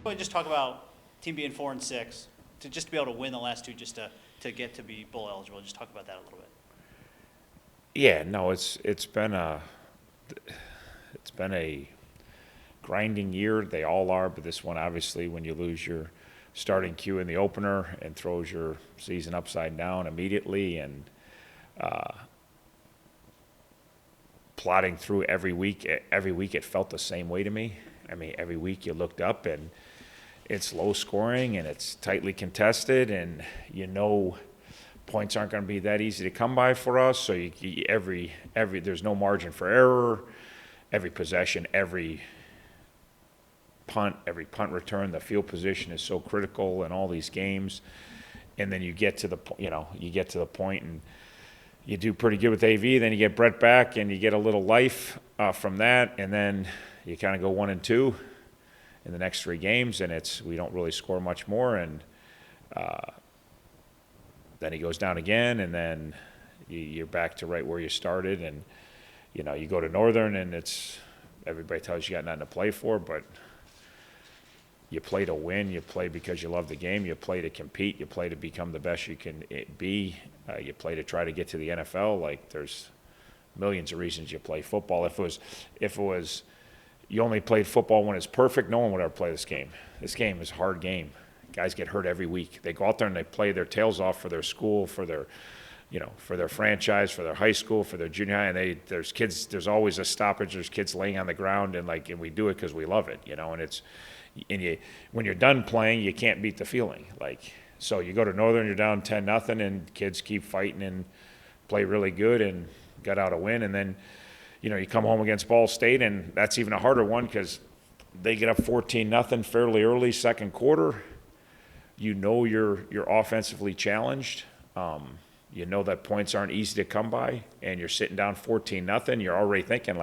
Well, just talk about team being 4-6 to just be able to win the last two, just to get to be bowl eligible. Just talk about that a little bit. Yeah, no, it's been a grinding year. They all are, but this one, obviously, when you lose your starting Q in the opener and throws your season upside down immediately, and plodding through every week it felt the same way to me. I mean, every week you looked up and it's low scoring and it's tightly contested, and points aren't going to be that easy to come by for us. So every there's no margin for error. Every possession, every punt return, the field position is so critical in all these games. And then you get to the point and you do pretty good with AV. Then you get Brett back and you get a little life from that, and then you kind of go 1-2 in the next three games, and we don't really score much more, and then he goes down again, and then you're back to right where you started, and you go to Northern, and everybody tells you got nothing to play for, but you play to win, you play because you love the game, you play to compete, you play to become the best you can be, you play to try to get to the NFL. Like, there's millions of reasons you play football. If it was you only played football when it's perfect, no one would ever play this game. This game is a hard game. Guys get hurt every week. They go out there and they play their tails off for their school, for their franchise, for their high school, for their junior high, and there's always a stoppage. There's kids laying on the ground, and we do it because we love it, and when you're done playing, you can't beat the feeling. So you go to Northern, you're down 10-0, and kids keep fighting and play really good and got out a win, and then you come home against Ball State, and that's even a harder one because they get up 14-0 fairly early, second quarter. You're offensively challenged. That points aren't easy to come by, and you're sitting down 14-0. You're already thinking,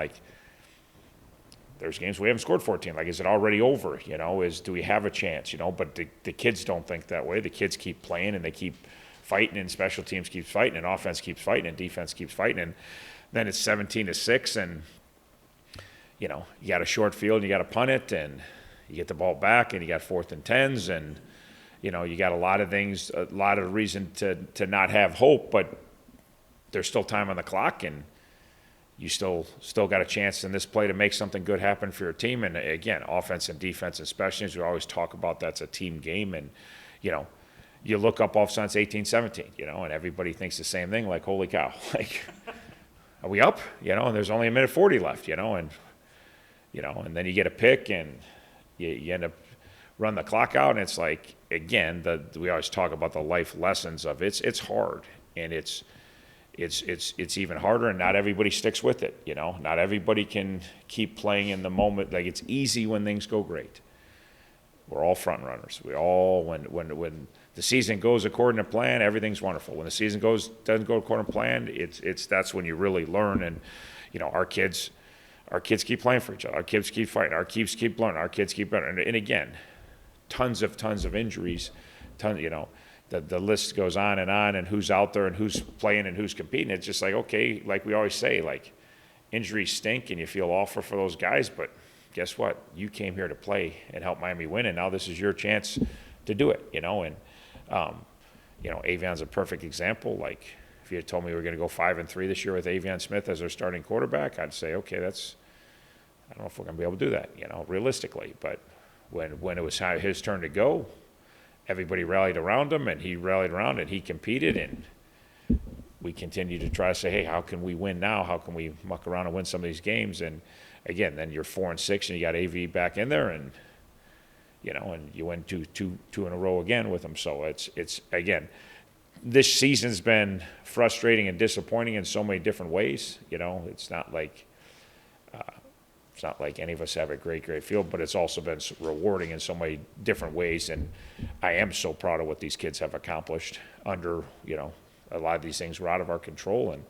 there's games we haven't scored 14. Is it already over? Do we have a chance? But the kids don't think that way. The kids keep playing, and they keep fighting, and special teams keeps fighting, and offense keeps fighting, and defense keeps fighting, and then it's 17-6, and you got a short field, and you got to punt it, and you get the ball back, and you got 4th and 10s, and you got a lot of things, a lot of reason to not have hope, but there's still time on the clock, and you still got a chance in this play to make something good happen for your team. And again, offense and defense and special teams, we always talk about that's a team game, and you look up all of a sudden it's 18-17, and everybody thinks the same thing, holy cow, are we up? And there's only a minute 40 left, and then you get a pick, and you end up run the clock out, and it's again, we always talk about the life lessons of it's hard, and it's even harder, and not everybody sticks with it. Not everybody can keep playing in the moment. It's easy when things go great. We're all front runners. We all, when the season goes according to plan, everything's wonderful. When the season doesn't go according to plan, that's when you really learn. And our kids keep playing for each other. Our kids keep fighting. Our kids keep learning. Our kids keep learning. And again, tons of injuries. The list goes on, and who's out there and who's playing and who's competing. It's just okay, like we always say, injuries stink, and you feel awful for those guys, but guess what? You came here to play and help Miami win, and now this is your chance to do it, and Avion's a perfect example. If you had told me we were going to go 5-3 this year with Avion Smith as our starting quarterback, I'd say, okay, I don't know if we're going to be able to do that, realistically. But when it was his turn to go, everybody rallied around him, and he rallied around, and he competed, and we continue to try to say, hey, how can we win now? How can we muck around and win some of these games? And again, then you're 4-6, and you got AV back in there, and and you win two in a row again with them. So it's again, this season's been frustrating and disappointing in so many different ways. It's not like any of us have a great field, but it's also been rewarding in so many different ways. And I am so proud of what these kids have accomplished under, a lot of these things were out of our control. And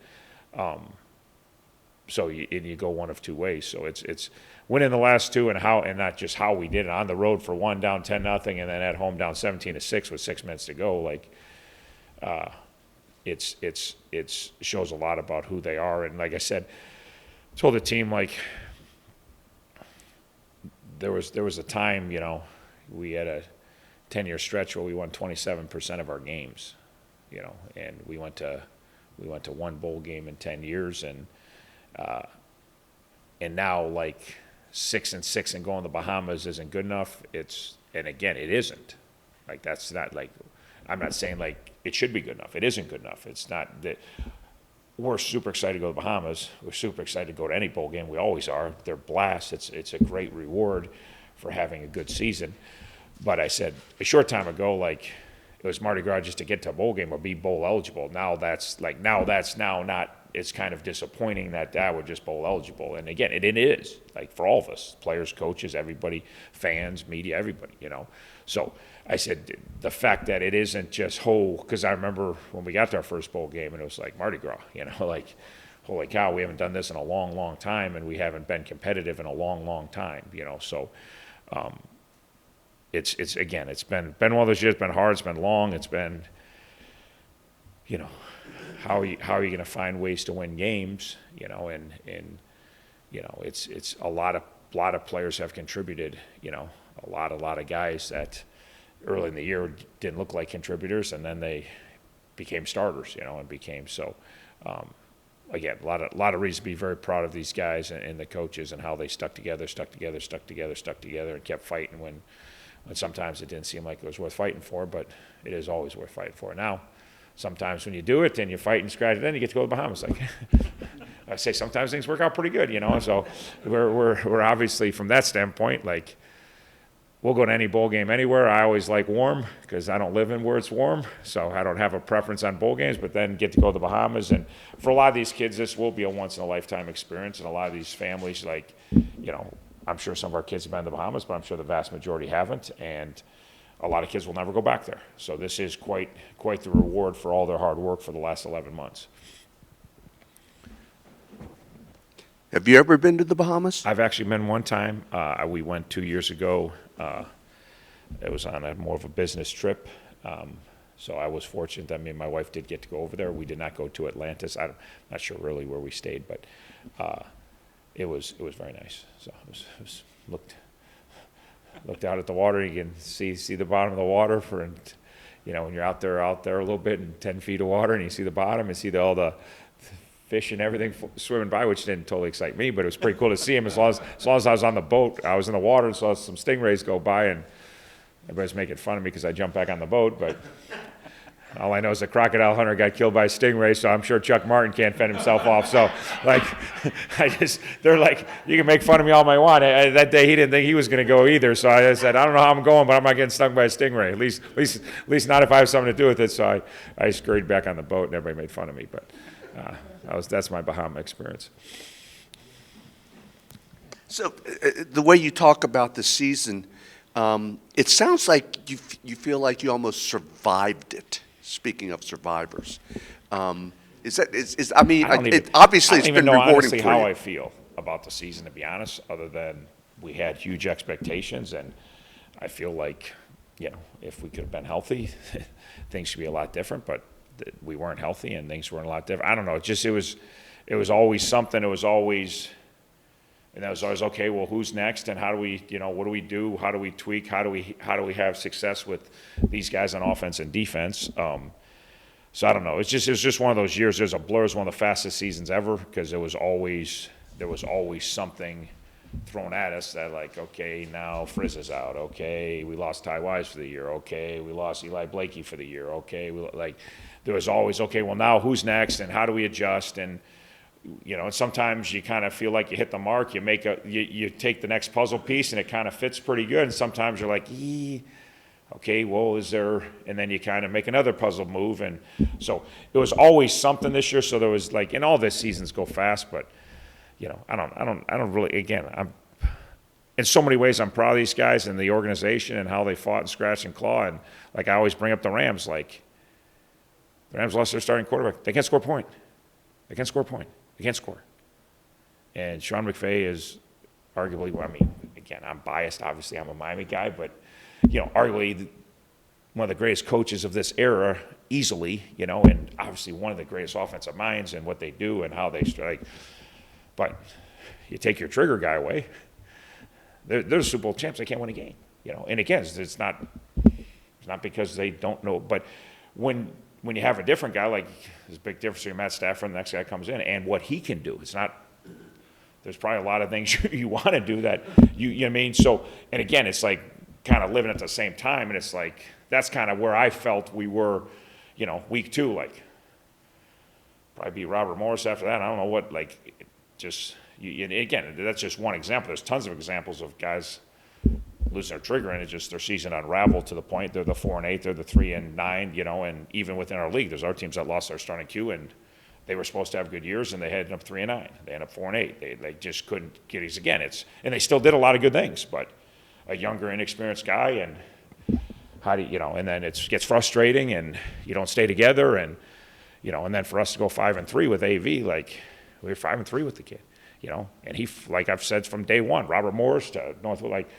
so you go one of two ways. So it's winning the last two, and not just how we did it on the road for one, down 10-0, and then at home down 17-6 with 6 minutes to go. It shows a lot about who they are. And like I said, told the team, there was a time, we had a 10-year stretch where we won 27% of our games, and we went to one bowl game in 10 years, and now like 6-6 and going to the Bahamas isn't good enough. And again, it isn't. Like, that's not like, I'm not saying like it should be good enough. It isn't good enough. It's not that. We're super excited to go to the Bahamas. We're super excited to go to any bowl game. We always are. They're blasts. It's a great reward for having a good season. But I said a short time ago, like, it was Mardi Gras just to get to a bowl game or be bowl eligible. Now that's not. It's kind of disappointing that we're just bowl eligible. And again, it is, like, for all of us, players, coaches, everybody, fans, media, everybody, So I said the fact that it isn't just whole, because I remember when we got to our first bowl game and it was like Mardi Gras, like, holy cow, we haven't done this in a long, long time, and we haven't been competitive in a long, long time, So it's been one of those years. It's been hard. It's been long. It's been, how are you going to find ways to win games, and it's a lot of players have contributed, a lot of guys that early in the year didn't look like contributors, and then they became starters, and became so. Again, a lot of reasons to be very proud of these guys and the coaches and how they stuck together, and kept fighting when sometimes it didn't seem like it was worth fighting for, but it is always worth fighting for. Now, sometimes when you do it and you fight and scratch, then you get to go to the Bahamas. Like I say, sometimes things work out pretty good, So we're obviously, from that standpoint, like, we'll go to any bowl game anywhere. I always like warm because I don't live in where it's warm, so I don't have a preference on bowl games, but then get to go to the Bahamas. And for a lot of these kids, this will be a once-in-a-lifetime experience, and a lot of these families, like, I'm sure some of our kids have been to the Bahamas, but I'm sure the vast majority haven't, and a lot of kids will never go back there. So this is quite the reward for all their hard work for the last 11 months. Have you ever been to the Bahamas? I've actually been one time. We went 2 years ago. It was on more of a business trip. So I was fortunate that me and my wife did get to go over there. We did not go to Atlantis. I'm not sure really where we stayed, but it was very nice. So it was looked out at the water. You can see the bottom of the water when you're out there a little bit in 10 feet of water, and you see the bottom and see all the fish and everything swimming by, which didn't totally excite me, but it was pretty cool to see them. As long as I was on the boat, I was in the water and saw some stingrays go by, and everybody's making fun of me because I jumped back on the boat, but all I know is a crocodile hunter got killed by a stingray, so I'm sure Chuck Martin can't fend himself off. So, like, they're like, you can make fun of me all you want. That day he didn't think he was going to go either, so I said, I don't know how I'm going, but I'm not getting stung by a stingray. At least not if I have something to do with it. So I scurried back on the boat, and everybody made fun of me, but that's my Bahama experience. So the way you talk about the season, it sounds like you feel like you almost survived it. Speaking of survivors, obviously it's been rewarding honestly for how you. I feel about the season, to be honest, other than we had huge expectations, and I feel like, if we could have been healthy, things should be a lot different, but we weren't healthy and things weren't a lot different. I don't know. It was always something. It was always, and that was always, okay, well, who's next, and how do we, what do we do? How do we tweak? How do we have success with these guys on offense and defense? So I don't know. It was just one of those years. There's a blur. It was one of the fastest seasons ever because there was always something thrown at us that, like, okay, now Frizz is out. Okay, we lost Ty Wise for the year. Okay, we lost Eli Blakey for the year. Okay, there was always, okay, well, now who's next, and how do we adjust? And and sometimes you kind of feel like you hit the mark. You take the next puzzle piece, and it kind of fits pretty good. And sometimes you're like, okay, well, is there? And then you kind of make another puzzle move, and so it was always something this year. So there was, like, and all this seasons go fast, but I don't really. Again, in so many ways, I'm proud of these guys and the organization and how they fought and scratched and clawed. And, like, I always bring up the Rams. Like, the Rams lost their starting quarterback. They can't score a point. They can't score a point. They can't score. And Sean McVay is arguably, again, I'm biased. Obviously, I'm a Miami guy, but arguably one of the greatest coaches of this era, easily. And obviously one of the greatest offensive minds and what they do and how they strike. But you take your trigger guy away, they're Super Bowl champs. They can't win a game. you know, and again, it's not because they don't know, but when you have a different guy, like, there's a big difference between Matt Stafford and the next guy comes in and what he can do. It's not, there's probably a lot of things you want to do that you know what I mean? So, and again, it's like kind of living at the same time, and it's like, that's kind of where I felt we were, you know, week 2, like, probably beat Robert Morris after that. I don't know what, like, just, and again, that's just one example. There's tons of examples of guys losing their trigger, and it's just their season unraveled to the point they're the 4-8, they're the 3-9, you know, and even within our league, there's our teams that lost their starting queue, and they were supposed to have good years, and they ended up 3-9. They ended up 4-8. They just couldn't get it again. And they still did a lot of good things, but a younger, inexperienced guy, and how do you know? And then it gets frustrating, and you don't stay together, and you know. And then for us to go 5-3 with AV, like we were 5-3 with the kid, you know. And he, like I've said from day one, Robert Morris to Northwood, like.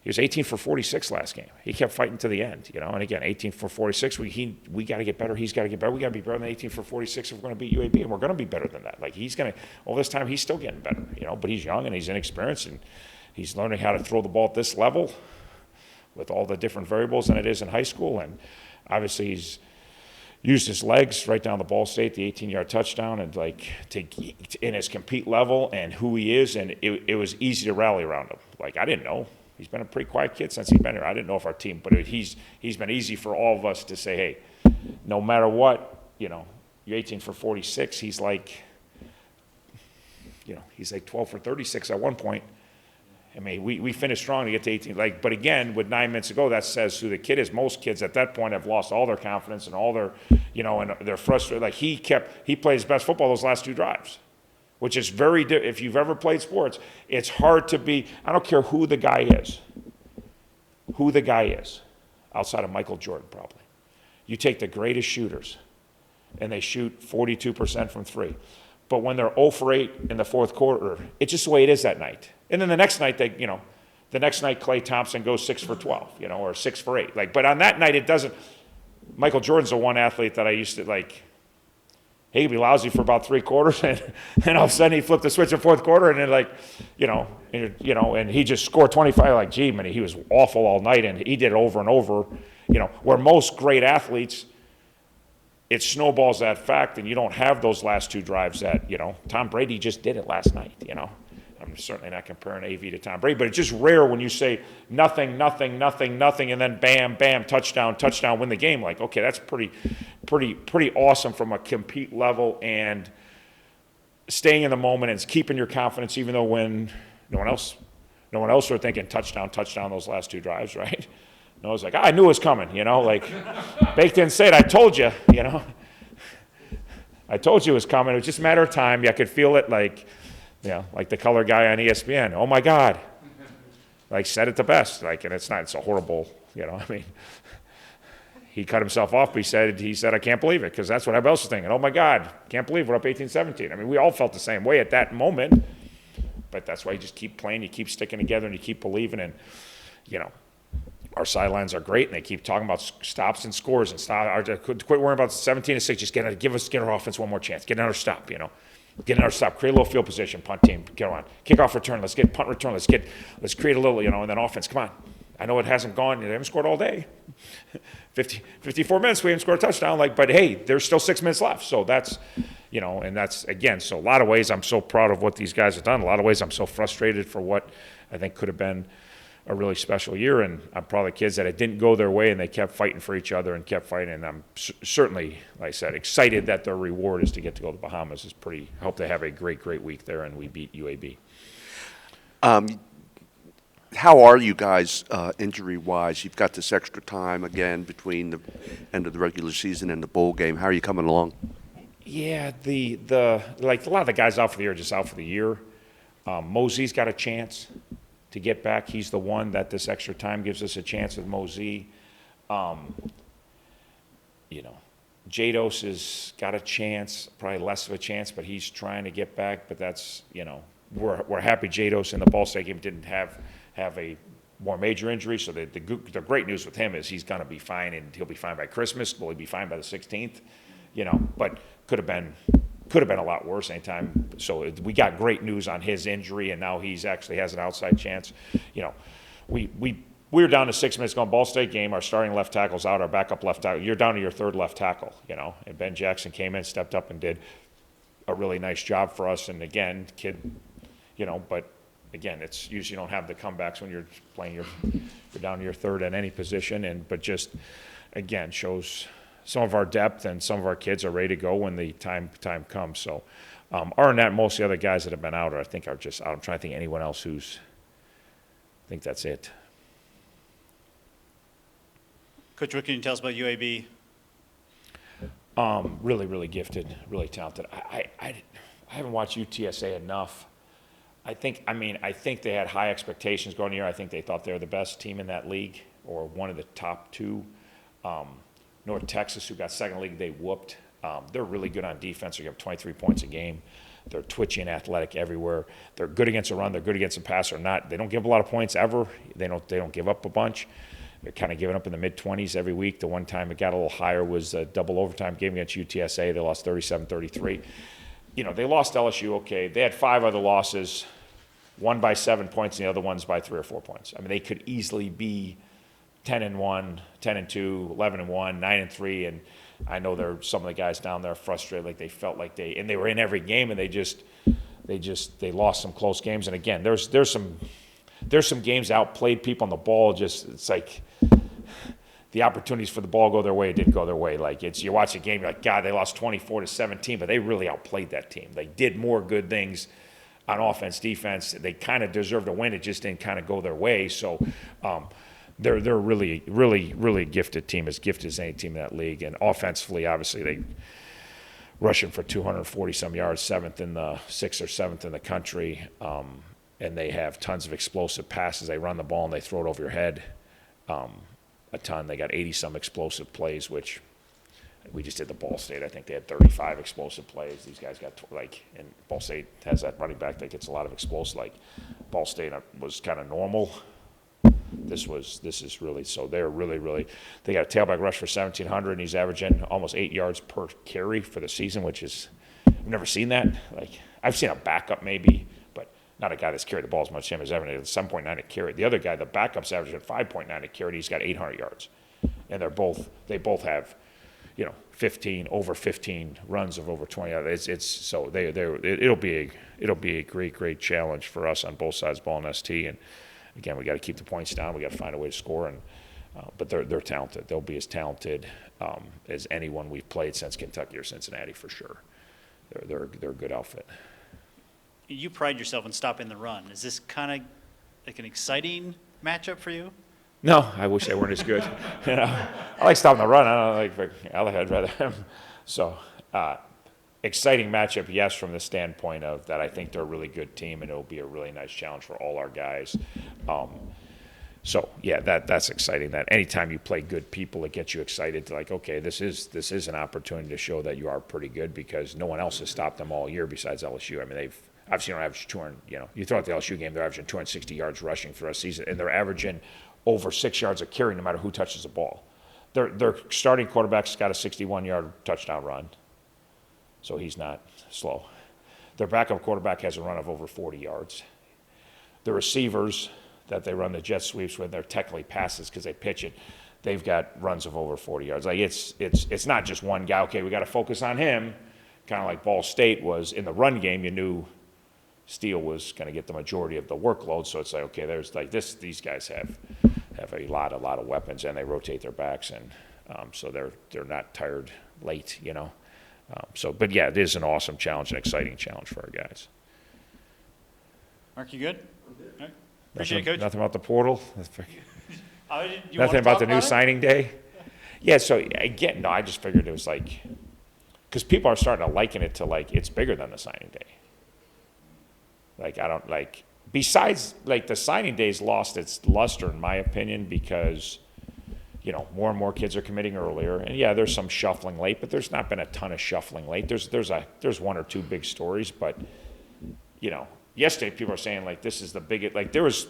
He was 18 for 46 last game. He kept fighting to the end, you know. And again, 18 for 46. We got to get better. He's got to get better. We got to be better than 18 for 46 if we're going to beat UAB, and we're going to be better than that. Like he's going to. All this time, he's still getting better, you know. But he's young and he's inexperienced, and he's learning how to throw the ball at this level with all the different variables than it is in high school. And obviously, he's used his legs right down the Ball State, the 18-yard touchdown, and like in his compete level and who he is, and it was easy to rally around him. Like I didn't know. He's been a pretty quiet kid since he's been here. I didn't know if our team, but he's been easy for all of us to say, hey, no matter what, you know, you're 18 for 46. He's like, you know, he's like 12 for 36 at one point. I mean, we finished strong to get to 18. Like, but again, with 9 minutes to go, that says who the kid is. Most kids at that point have lost all their confidence and all their, you know, and they're frustrated. Like he played his best football those last 2 drives. Which is very, if you've ever played sports, it's hard to be, I don't care who the guy is, outside of Michael Jordan probably. You take the greatest shooters, and they shoot 42% from 3. But when they're 0 for 8 in the fourth quarter, it's just the way it is that night. And then the next night, Klay Thompson goes 6 for 12, you know, or 6 for 8. Like, but on that night, it doesn't, Michael Jordan's the one athlete that I used to, like, he'd be lousy for about 3 quarters, and all of a sudden he flipped the switch in fourth quarter, and then like, and he just scored 25. Like, gee, man, he was awful all night, and he did it over and over. You know, where most great athletes, it snowballs that fact, and you don't have those last 2 drives that, you know, Tom Brady just did it last night. You know, I'm certainly not comparing AV to Tom Brady, but it's just rare when you say nothing, nothing, nothing, nothing, and then bam, bam, touchdown, touchdown, win the game. Like, okay, that's pretty awesome from a compete level and staying in the moment and keeping your confidence, even though when no one else were thinking touchdown, touchdown those last 2 drives, right? No, I was like, I knew it was coming, you know, like baked in said, I told you, you know, I told you it was coming. It was just a matter of time. I could feel it, like. Yeah, like the color guy on ESPN. Oh my God, like said it the best. Like, and it's a horrible, you know. I mean, he cut himself off. But he said, I can't believe it, because that's what everybody else was thinking. Oh my God, can't believe we're up 18-17. I mean, we all felt the same way at that moment. But that's why you just keep playing, you keep sticking together, and you keep believing. And you know, our sidelines are great, and they keep talking about stops and scores and quit worrying about 17-6. Just get our offense one more chance. Get another stop, you know. Get another stop, create a little field position, punt team, get on. Kickoff return, let's get punt return, let's create a little, you know, and then offense, come on. I know it hasn't gone, they haven't scored all day. 54 minutes, we haven't scored a touchdown, like, but hey, there's still 6 minutes left. So that's, you know, and that's, again, so a lot of ways I'm so proud of what these guys have done. A lot of ways I'm so frustrated for what I think could have been a really special year, and I'm proud of the kids that it didn't go their way, and they kept fighting for each other and kept fighting. And I'm certainly, like I said, excited that their reward is to get to go to the Bahamas. I hope they have a great week there, and we beat UAB. How are you guys injury-wise? You've got this extra time again between the end of the regular season and the bowl game. How are you coming along? Yeah, like a lot of the guys out for the year are just out for the year. Mosey's got a chance to get back. He's the one that this extra time gives us a chance with Mosey. You know, Jados has got a chance, probably less of a chance, but he's trying to get back. But that's, you know, we're happy Jados in the Ball State game didn't have a more major injury. So the great news with him is he's going to be fine, and he'll be fine by Christmas. Will he be fine by the 16th? You know, but could have been a lot worse anytime. So we got great news on his injury, and now he's actually has an outside chance. You know, we we were down to 6 minutes going, Ball State game, our starting left tackle's out, our backup left tackle, you're down to your third left tackle, you know, and Ben Jackson came in, stepped up and did a really nice job for us, and again, kid, you know, but again, it's usually you don't have the comebacks when you're playing you're down to your third at any position, but just, again, shows some of our depth and some of our kids are ready to go when the time comes, so, other than that, most of the other guys that have been out, I think are just out. I'm trying to think of anyone else I think that's it. Coach, what can you tell us about UAB? Really, really gifted, really talented. I haven't watched UTSA enough. I think they had high expectations going here. I think they thought they were the best team in that league or one of the top two. North Texas, who got second league, they whooped. They're really good on defense. They have 23 points a game. They're twitchy and athletic everywhere. They're good against the run. They're good against the pass. They don't give a lot of points ever. They don't give up a bunch. They're kind of giving up in the mid-20s every week. The one time it got a little higher was a double overtime game against UTSA. They lost 37-33. You know, they lost LSU, okay. They had 5 other losses, one by 7 points and the other one's by 3 or 4 points. I mean, they could easily be 10-1, 10-2, 11-1, 9-3, and I know some of the guys down there frustrated, like they felt like they were in every game and they lost some close games. And again, there's some games that outplayed people on the ball. Just it's like the opportunities for the ball go their way, it didn't go their way. Like you watch a game, you're like, God, they lost 24-17, but they really outplayed that team. They did more good things on offense, defense. They kind of deserved to win. It just didn't kind of go their way. So they're a really, really, really gifted team, as gifted as any team in that league. And offensively, obviously, they rushing for 240 some yards, 6th or 7th in the country. And they have tons of explosive passes. They run the ball and they throw it over your head a ton. They got 80-some explosive plays, which we just did the Ball State. I think they had 35 explosive plays. These guys got, and Ball State has that running back that gets a lot of explosive. Like, Ball State was kind of normal. This is really, so they're really, really, they got a tailback rush for 1,700, and he's averaging almost 8 yards per carry for the season, which is, I've never seen that. Like, I've seen a backup maybe, not a guy that's carried the ball as much as him as ever. At 7.9 a carry. The other guy, the backup's averaging 5.9 a carry. He's got 800 yards, and they both have, you know, over 15 runs of over 20. It'll be a great challenge for us on both sides, ball and ST. And again, we got to keep the points down. We got to find a way to score. And but they're talented. They'll be as talented as anyone we've played since Kentucky or Cincinnati for sure. They're a good outfit. You pride yourself in stopping the run. Is this kind of like an exciting matchup for you? No, I wish they weren't as good. You know, I like stopping the run. I don't like I'd rather have. So, exciting matchup, yes, from the standpoint of that I think they're a really good team and it'll be a really nice challenge for all our guys. So yeah, that's exciting. That anytime you play good people, it gets you excited to like, okay, this is an opportunity to show that you are pretty good because no one else has stopped them all year besides LSU. I mean, they've obviously don't average 200. You know, you throw out the LSU game, they're averaging 260 yards rushing for a season, and they're averaging over 6 yards a carry no matter who touches the ball. Their starting quarterback's got a 61-yard touchdown run, so he's not slow. Their backup quarterback has a run of over 40 yards. The receivers that they run the jet sweeps with, they're technically passes because they pitch it. They've got runs of over 40 yards. Like it's not just one guy. Okay, we got to focus on him. Kind of like Ball State was in the run game. You knew Steele was going to get the majority of the workload. So it's like, okay, there's like this. These guys have a lot of weapons, and they rotate their backs, and so they're not tired late, you know. But yeah, it is an awesome challenge, an exciting challenge for our guys. Mark, you good? I'm good. All right. Appreciate it, Coach. Nothing about the portal. Nothing about the new signing day. Yeah. So again, no, I just figured it was like, because people are starting to liken it to like it's bigger than the signing day. Like I don't like. Besides, like the signing day's lost its luster in my opinion because, you know, more and more kids are committing earlier, and yeah, there's some shuffling late, but there's not been a ton of shuffling late. There's one or two big stories, but you know, yesterday people are saying like this is the biggest. Like there was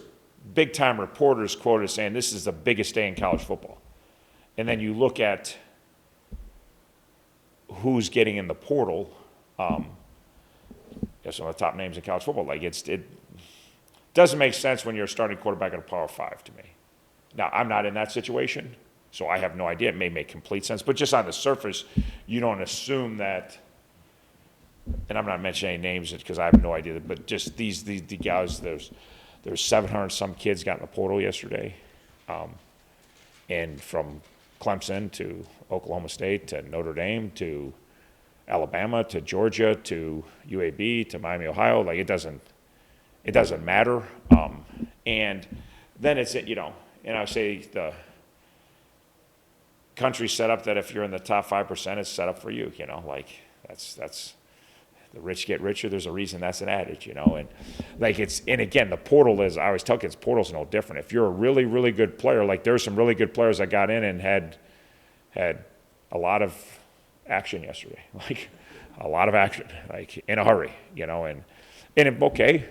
big time reporters quoted saying this is the biggest day in college football, and then you look at who's getting in the portal. Some of the top names in college football. Like it doesn't make sense when you're a starting quarterback at a Power 5 to me. Now, I'm not in that situation, so I have no idea. It may make complete sense, but just on the surface, you don't assume that, and I'm not mentioning any names because I have no idea, but just the guys, there's 700 some kids got in the portal yesterday, and from Clemson to Oklahoma State to Notre Dame to Alabama to Georgia to UAB to Miami, Ohio, like it doesn't matter. And then it's, and I say the country's set up that if you're in the top 5%, it's set up for you, like that's the rich get richer. There's a reason that's an adage, and like and again, the portal is, I always tell kids, portal's no different. If you're a really, really good player, like there's some really good players that got in and had a lot of action yesterday, like a lot of action, like in a hurry, okay,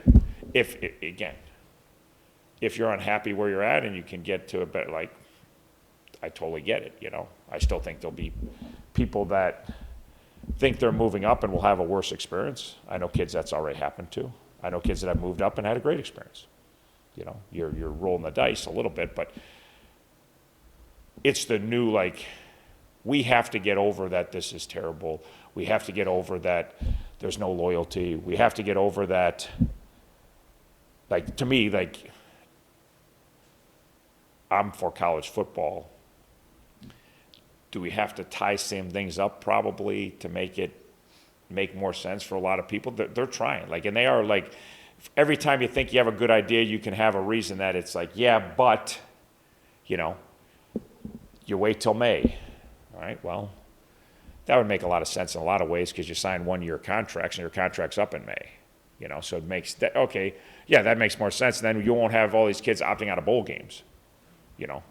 if you're unhappy where you're at and you can get to a better, like, I totally get it, I still think there'll be people that think they're moving up and will have a worse experience. I know kids that's already happened to. I know kids that have moved up and had a great experience. You're rolling the dice a little bit, but it's the new, like, we have to get over that this is terrible. We have to get over that there's no loyalty. We have to get over that, like, to me, like, I'm for college football. Do we have to tie some things up probably to make more sense for a lot of people? They're trying, like, and they are, like, every time you think you have a good idea, you can have a reason that it's like, yeah, but, you wait till May. All right, well, that would make a lot of sense in a lot of ways because you sign 1-year contracts and your contract's up in May. So it makes that, okay, yeah, that makes more sense. And then you won't have all these kids opting out of bowl games. You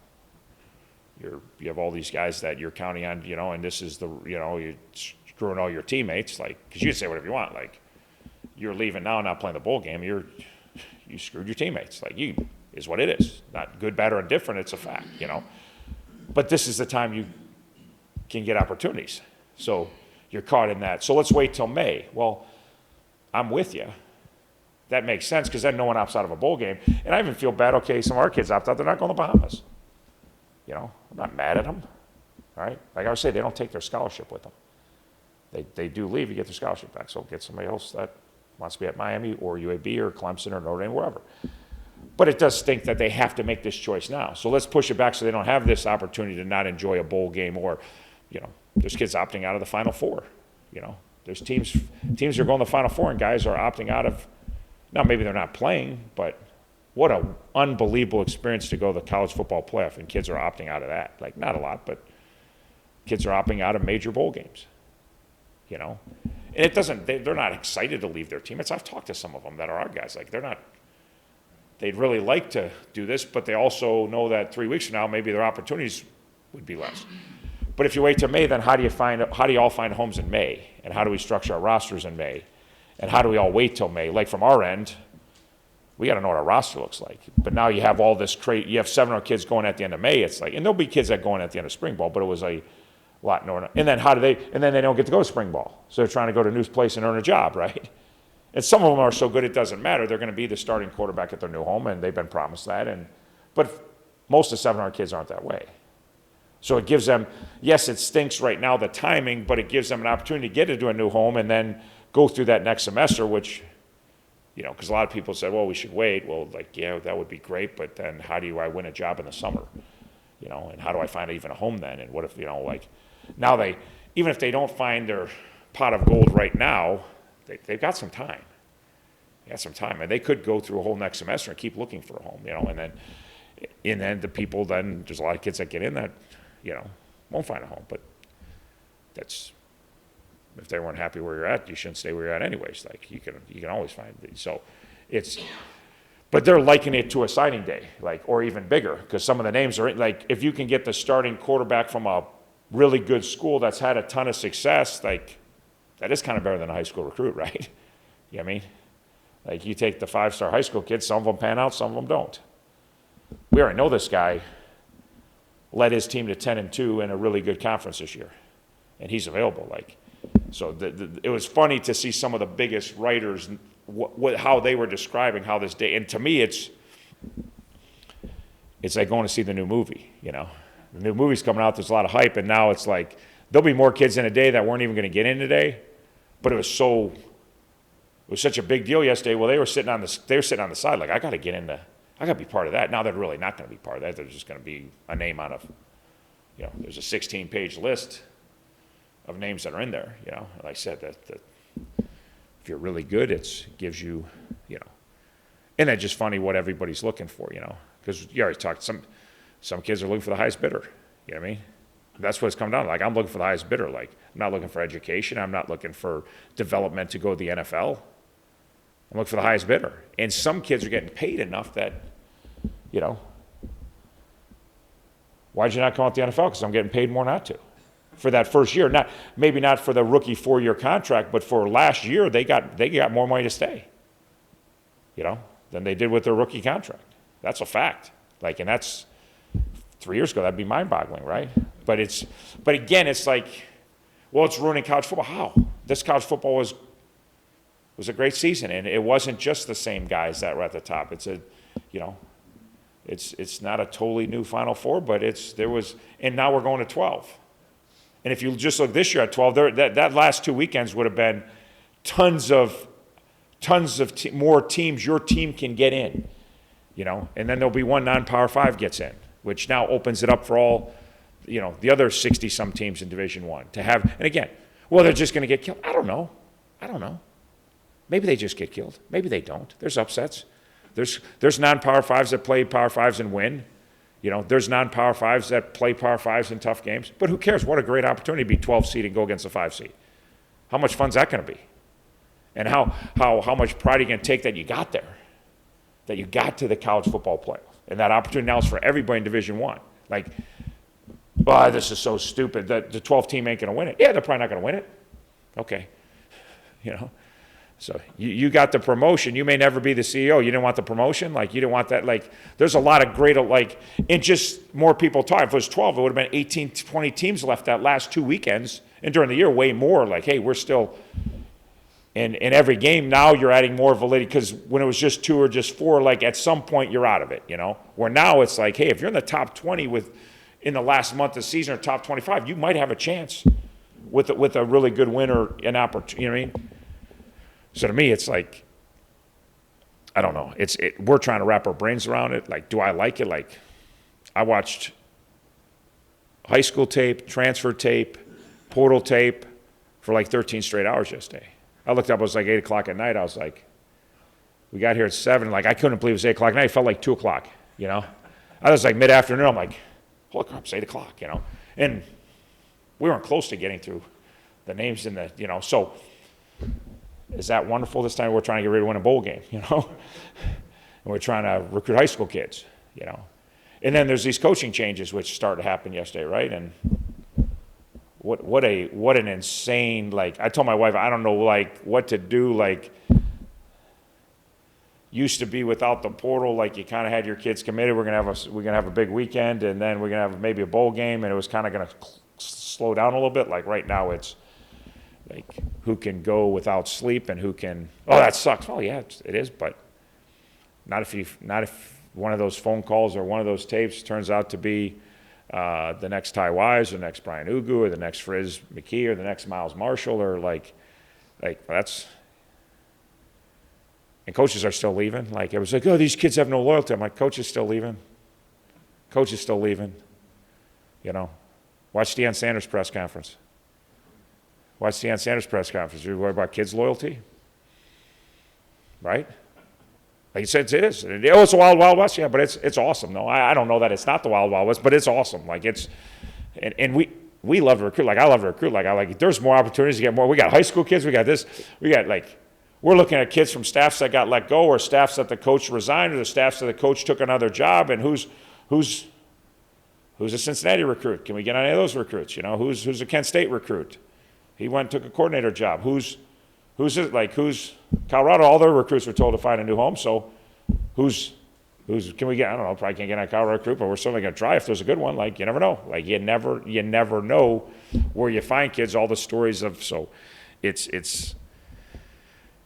have all these guys that you're counting on, and this is you're screwing all your teammates, like, because you can say whatever you want, like, you're leaving now, not playing the bowl game, you screwed your teammates, like, is what it is. Not good, bad, or indifferent, it's a fact, But this is the time you can get opportunities. So you're caught in that. So let's wait till May. Well, I'm with you. That makes sense because then no one opts out of a bowl game. And I even feel bad, okay, some of our kids opt out, they're not going to the Bahamas. I'm not mad at them. All right? Like I would say, they don't take their scholarship with them. They do leave, you get their scholarship back. So get somebody else that wants to be at Miami or UAB or Clemson or Notre Dame, wherever. But it does stink that they have to make this choice now. So let's push it back so they don't have this opportunity to not enjoy a bowl game or, there's kids opting out of the Final Four. There's teams are going to the Final Four and guys are opting out of, now maybe they're not playing, but what an unbelievable experience to go to the college football playoff and kids are opting out of that. Like, not a lot, but kids are opting out of major bowl games. And it doesn't, they're not excited to leave their teammates. I've talked to some of them that are our guys. Like, they'd really like to do this, but they also know that 3 weeks from now, maybe their opportunities would be less. But if you wait till May, then how do you all find homes in May? And how do we structure our rosters in May? And how do we all wait till May? Like, from our end, we got to know what our roster looks like. But now you have all this you have 700 kids going at the end of May. It's like, and there'll be kids that go in at the end of spring ball, but it was a lot more. And then they don't get to go to spring ball. So they're trying to go to a new place and earn a job, right? And some of them are so good it doesn't matter. They're going to be the starting quarterback at their new home, and they've been promised that. But most of the 700 kids aren't that way. So it gives them, yes, it stinks right now, the timing, but it gives them an opportunity to get into a new home and then go through that next semester, which, because a lot of people said, well, we should wait. Well, like, yeah, that would be great, but then how do I win a job in the summer? And how do I find even a home then? And what if, now even if they don't find their pot of gold right now, they've got some time. They got some time, and they could go through a whole next semester and keep looking for a home, and then the people, there's a lot of kids that get in that, won't find a home, but that's, if they weren't happy where you're at, you shouldn't stay where you're at anyways. Like, you can always find these. So but they're likening it to a signing day, like, or even bigger, because some of the names are, like, if you can get the starting quarterback from a really good school that's had a ton of success, like, that is kind of better than a high school recruit, right? You know what I mean? Like, you take the 5-star high school kids, some of them pan out, some of them don't. We already know this guy led his team to 10-2 in a really good conference this year, and he's available. Like, so it was funny to see some of the biggest writers how they were describing how this day. And to me, it's like going to see the new movie, you know. The new movie's coming out, there's a lot of hype, and now it's like there'll be more kids in a day that weren't even going to get in today, but it was such a big deal yesterday. Well, they were sitting on the side like, I got to be part of that. Now they're really not going to be part of that. They're just going to be a name on there's a 16-page list of names that are in there, you know. And like I said, that if you're really good, it gives you, you know, and that's just funny what everybody's looking for, you know, because you already talked, some kids are looking for the highest bidder, you know what I mean? That's what it's come down to. Like, I'm looking for the highest bidder. Like, I'm not looking for education. I'm not looking for development to go to the NFL. I'm looking for the highest bidder. And some kids are getting paid enough that, you know, why'd you not come out to the NFL? Because I'm getting paid more not to. For that first year, maybe not for the rookie 4-year contract, but for last year, they got more money to stay, you know, than they did with their rookie contract. That's a fact. Like, and that's 3 years ago, that'd be mind-boggling, right? But again, it's like, well, it's ruining college football. How? This college football was a great season, and it wasn't just the same guys that were at the top. It's it's not a totally new Final Four, but and now we're going to 12. And if you just look this year at 12, that last 2 weekends would have been tons of more teams your team can get in, you know, and then there'll be one non-Power 5 gets in, which now opens it up for all, you know, the other 60-some teams in Division I to have. And again, well, they're just going to get killed. I don't know. Maybe they just get killed. Maybe they don't. There's upsets. There's non-Power 5s that play Power 5s and win. You know, there's non-Power 5s that play Power 5s in tough games. But who cares? What a great opportunity to be 12 seed and go against a 5 seed. How much fun's that going to be? And how much pride are you going to take that you got there? That you got to the college football playoff. And that opportunity now is for everybody in Division I. Like, oh, this is so stupid. The 12 team ain't going to win it. Yeah, they're probably not going to win it. Okay. You know? So you got the promotion. You may never be the CEO. You didn't want the promotion. Like, you didn't want that. Like, there's a lot of great, like, and just more people talk. If it was 12, it would have been 18, 20 teams left that last 2 weekends. And during the year, way more. Like, hey, we're still in every game. Now you're adding more validity because when it was just 2 or just 4, like, at some point you're out of it, you know? Where now it's like, hey, if you're in the top 20 in the last month of the season or top 25, you might have a chance with a really good win or an opportunity, you know what I mean? So to me, it's like, I don't know. We're trying to wrap our brains around it. Like, do I like it? Like, I watched high school tape, transfer tape, portal tape for like 13 straight hours yesterday. I looked up, it was like 8 o'clock at night. I was like, we got here at 7. Like, I couldn't believe it was 8 o'clock at night. It felt like 2 o'clock, you know? I was like mid-afternoon. I'm like, holy crap, it's 8 o'clock, you know? And we weren't close to getting through the names in the, you know, so is that wonderful? This time we're trying to get ready to win a bowl game, you know? And we're trying to recruit high school kids, you know? And then there's these coaching changes which started to happen yesterday, right? And what an insane, like, I told my wife, I don't know, like, what to do. Like, used to be without the portal, like, you kind of had your kids committed. We're gonna have a big weekend, and then we're gonna have maybe a bowl game, and it was kind of gonna slow down a little bit. Like, right now it's like, who can go without sleep and who can, oh, that sucks. Well, yeah, it is, but not if one of those phone calls or one of those tapes turns out to be the next Ty Wise or the next Brian Ugu or the next Frizz McKee or the next Miles Marshall or like that's, and coaches are still leaving. Like, it was like, oh, these kids have no loyalty. I'm like, coach is still leaving. Coach is still leaving. You know, watch Deion Sanders' press conference. Watch Deion Sanders' press conference. You're worried about kids' loyalty? Right? Like you said, it is. Oh, it's a wild, wild west. Yeah, but it's awesome. No, I don't know that it's not the wild, wild west, but it's awesome. Like, it's, and we love to recruit. Like, I love to recruit. Like, there's more opportunities to get more. We got high school kids. We got this. We got, like, we're looking at kids from staffs that got let go or staffs that the coach resigned or the staffs that the coach took another job. And who's a Cincinnati recruit? Can we get on any of those recruits? You know, who's a Kent State recruit? He went and took a coordinator job. Who's Colorado? All their recruits were told to find a new home. So who's can we get? I don't know. Probably can't get on a Colorado recruit, but we're certainly going to try if there's a good one. Like, you never know. Like, you never know where you find kids. All the stories of, so it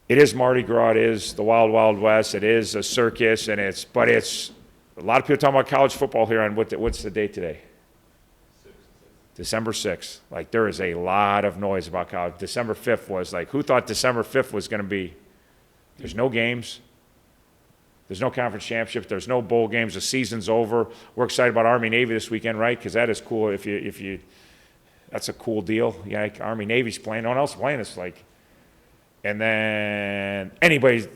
is Mardi Gras. It is the Wild Wild West. It is a circus, but it's a lot of people talking about college football here on what's the date today? December 6th. Like, there is a lot of noise about college. December 5th was like, who thought December 5th was going to be? There's no games. There's no conference championship. There's no bowl games. The season's over. We're excited about Army-Navy this weekend, right? Because that is cool. If you, that's a cool deal. Yeah, like Army-Navy's playing. No one else is playing. It's like, and then anybody's,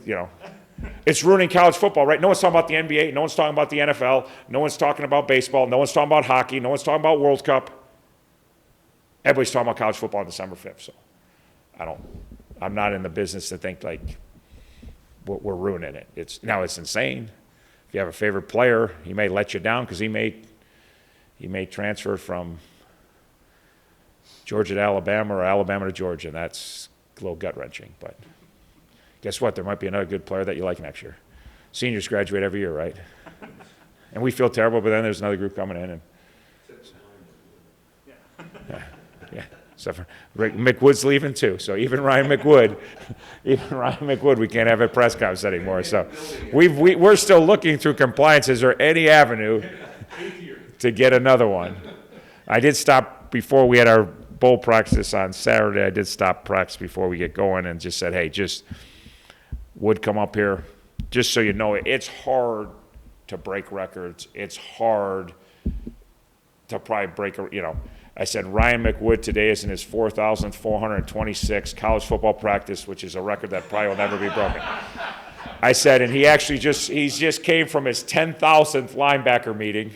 it's ruining college football, right? No one's talking about the NBA. No one's talking about the NFL. No one's talking about baseball. No one's talking about hockey. No one's talking about World Cup. Everybody's talking about college football on December 5th. So I'm not in the business to think like we're ruining it. It's insane. If you have a favorite player, he may let you down because he may transfer from Georgia to Alabama or Alabama to Georgia, and that's a little gut-wrenching. But guess what? There might be another good player that you like next year. Seniors graduate every year, right? And we feel terrible, but then there's another group coming in. Yeah. So McWood's leaving too. So even Ryan McWood, we can't have a press conference anymore. So we're still looking through compliance. Is there any avenue to get another one? I did stop before we had our bowl practice on Saturday. I did stop practice before we get going and just said, hey, just Wood come up here. Just so you know, it's hard to break records. It's hard to probably break I said Ryan McWood today is in his 4,426 college football practice, which is a record that probably will never be broken. I said, and he just came from his 10,000th linebacker meeting.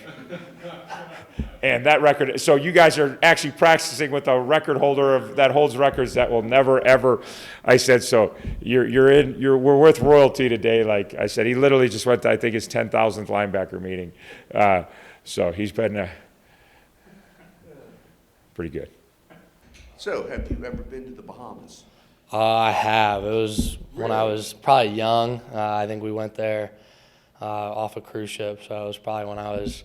And that record, so you guys are actually practicing with a record holder that holds records that will never, ever. I said, so we're worth royalty today. Like I said, he literally just went to, I think, his 10,000th linebacker meeting. So he's been pretty good. So, have you ever been to the Bahamas? I have. It was when I was probably young. I think we went there off a cruise ship. So it was probably when I was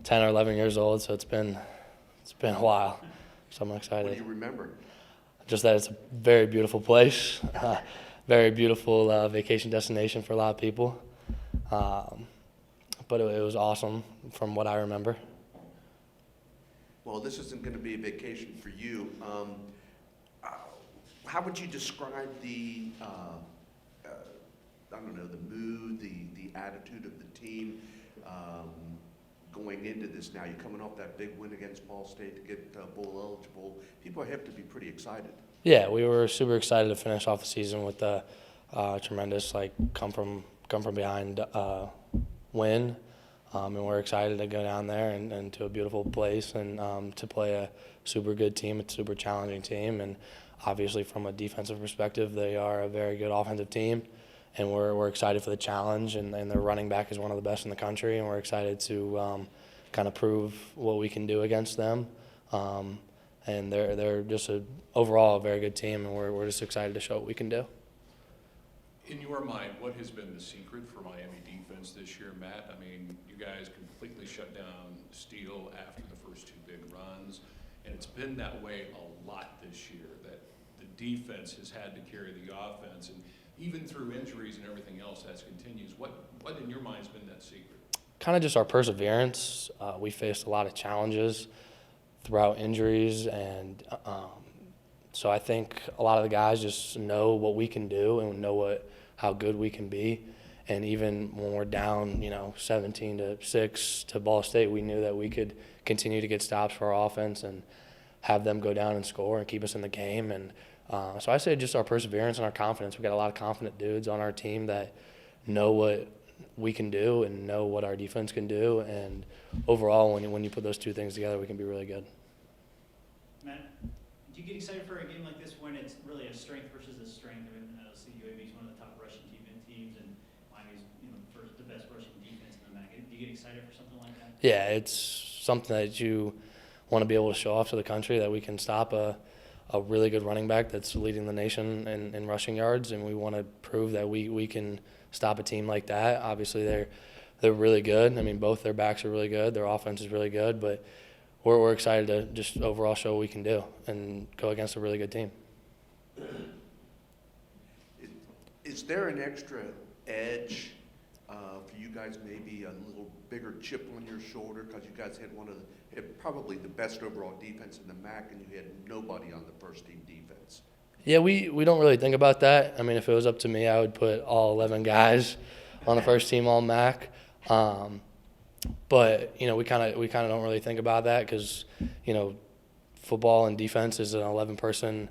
10 or 11 years old. So it's been a while. So I'm excited. What do you remember? Just that it's a very beautiful place, very beautiful vacation destination for a lot of people. But it was awesome from what I remember. Well, this isn't going to be a vacation for you. How would you describe the, the mood, the attitude of the team going into this now? You're coming off that big win against Ball State to get bowl eligible. People have to be pretty excited. Yeah, we were super excited to finish off the season with a tremendous come from behind win. And we're excited to go down there and to a beautiful place and to play a super good team, a super challenging team. And obviously from a defensive perspective, they are a very good offensive team. And we're excited for the challenge. And their running back is one of the best in the country. And we're excited to kind of prove what we can do against them. And they're just overall a very good team. And we're just excited to show what we can do. In your mind, what has been the secret for Miami defense this year, Matt? I mean, you guys completely shut down Steele after the first two big runs, and it's been that way a lot this year, that the defense has had to carry the offense, and even through injuries and everything else that continues. What in your mind has been that secret? Kind of just our perseverance. We faced a lot of challenges throughout injuries, and so I think a lot of the guys just know what we can do and know how good we can be. And even when we're down, 17-6 to Ball State, we knew that we could continue to get stops for our offense and have them go down and score and keep us in the game. And so I say just our perseverance and our confidence. We've got a lot of confident dudes on our team that know what we can do and know what our defense can do. And overall, when you put those two things together, we can be really good. Matt, do you get excited for a game like this when it's really a strength versus a strength? I mean, UAB is one of the top rushing teams, and Miami's the best rushing defense in the MAC. Do you get excited for something like that? Yeah, it's something that you want to be able to show off to the country, that we can stop a really good running back that's leading the nation in rushing yards, and we want to prove that we can stop a team like that. Obviously, they're really good. I mean, both their backs are really good. Their offense is really good, but we're excited to just overall show what we can do and go against a really good team. Is there an extra edge for you you guys maybe a little bigger chip on your shoulder because you guys had had probably the best overall defense in the MAC, and you had nobody on the first team defense? Yeah, we don't really think about that. I mean, if it was up to me, I would put all 11 guys on the first team all MAC. But we kind of don't really think about that because football and defense is an 11-person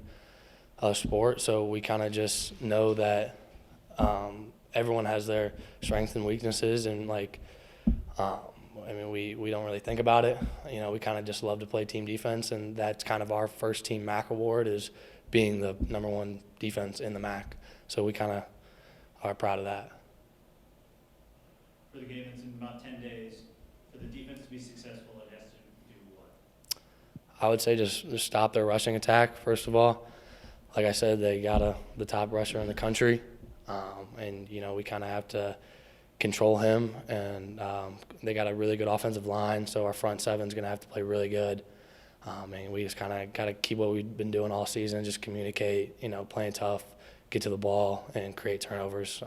sport, so we kind of just know that everyone has their strengths and weaknesses, and we don't really think about it. We kind of just love to play team defense, and that's kind of our first team MAC award is being the #1 defense in the MAC. So we kind of are proud of that. For the game that's in about 10 days, for the defense to be successful, it has to do what? I would say just stop their rushing attack, first of all. Like I said, they got the top rusher in the country, and we kind of have to control him. And they got a really good offensive line, so our front seven's going to have to play really good. And we just kind of got to keep what we've been doing all season, just communicate, playing tough, get to the ball, and create turnovers.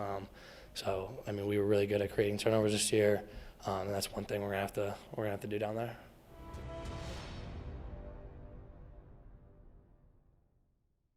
We were really good at creating turnovers this year, and that's one thing we're gonna have to do down there.